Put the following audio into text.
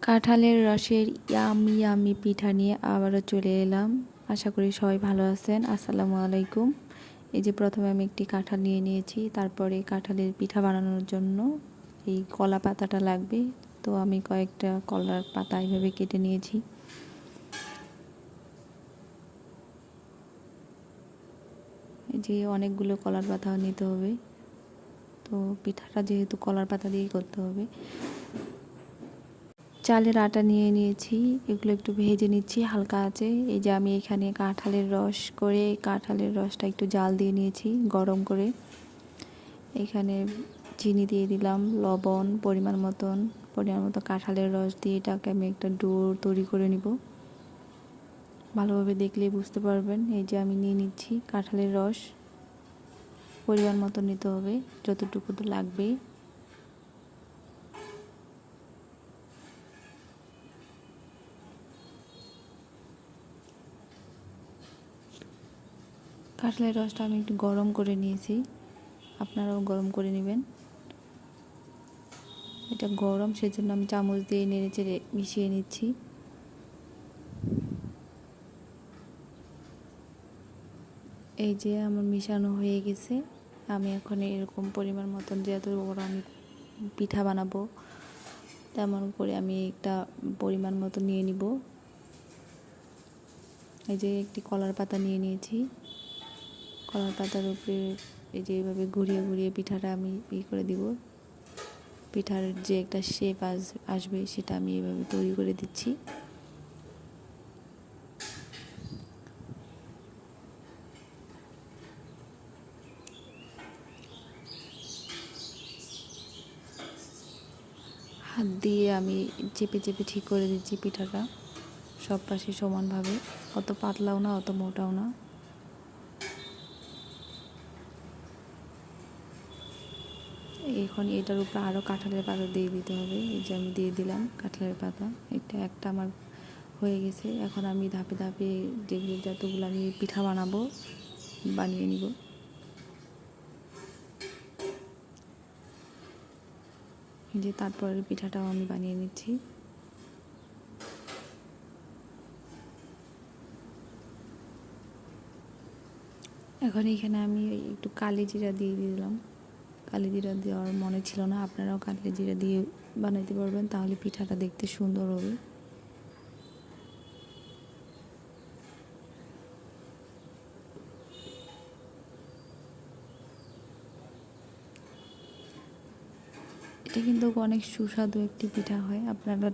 কাঁঠালের রসের yummy yummy পিঠা নিয়ে আবারও চলে এলাম। আশা করি সবাই ভালো আছেন। আসসালামু আলাইকুম। এই যে প্রথমে আমি একটি কাঁঠাল নিয়ে নিয়েছি, তারপরে কাঁঠালের পিঠা বানানোর জন্য এই কলা পাতাটা লাগবে। তো আমি কয়েকটা কলার পাতা এইভাবে কেটে নিয়েছি। এই যে অনেকগুলো কলার পাতা নিতে হবে। তো পিঠাটা যেহেতু কলার পাতা দিয়েই করতে হবে। চালের আটা নিয়ে নিয়েছি, এগুলো একটু ভেজে নিচ্ছি হালকা আঁচে। এই যে আমি এখানে কাঁঠালের রস করে কাঁঠালের রসটা একটু জাল দিয়ে নিয়েছি গরম করে। এখানে চিনি দিয়ে দিলাম, লবণ পরিমাণ মতো কাঁঠালের রস দিয়ে এটাকে আমি একটা ডো তৈরি করে নিব। ভালোভাবে দেখলেই বুঝতে পারবেন। এই যে আমি নিয়ে নিচ্ছি কাঁঠালের রস, পরিমাণ মতো নিতে হবে, যতটুকু তো লাগবে। কাঁঠালের রসটা আমি একটু গরম করে নিয়েছি, আপনারাও গরম করে নেবেন। এটা গরম, সেজন্য আমি চামচ দিয়ে নেড়ে চেড়ে মিশিয়ে নিচ্ছি। এই যে আমার মিশানো হয়ে গেছে। আমি এখন এরকম পরিমাণ মতন, যেহেতু বড় আমি পিঠা বানাবো, তেমন করে আমি একটা পরিমাণ মতো নিয়ে নিব। এই যে একটি কলার পাতা নিয়ে নিয়েছি। কলার পাতার উপরে এই যে এইভাবে ঘুরিয়ে ঘুরিয়ে পিঠাটা আমি করে দিব। পিঠার যে একটা শেপ আসবে সেটা আমি এইভাবে তৈরি করে দিচ্ছি। হাত দিয়ে আমি চেপে চেপে ঠিক করে দিচ্ছি পিঠাটা সব পাশে সমানভাবে, অত পাতলাও না অত মোটাও না। এখন এটার উপর আরও কাঁঠালের পাতা দিয়ে দিতে হবে। এই যে আমি দিয়ে দিলাম কাঁঠালের পাতা, এটা একটা আমার হয়ে গেছে। এখন আমি ধাপে ধাপে যেগুলো যতগুলো আমি পিঠা বানাবো বানিয়ে নিব। এই যে তারপরের পিঠাটাও আমি বানিয়ে নিচ্ছি। এখন এখানে আমি একটু কালি জিরা দিয়ে দিলাম। কালি জিরা দেওয়ার মনে ছিল না, আপনারাও কালি জিরা দিয়ে বানাইতে পারবেন, তাহলে পিঠাটা দেখতে সুন্দর হবে। এটা কিন্তু অনেক সুস্বাদু একটি পিঠা হয়, আপনারা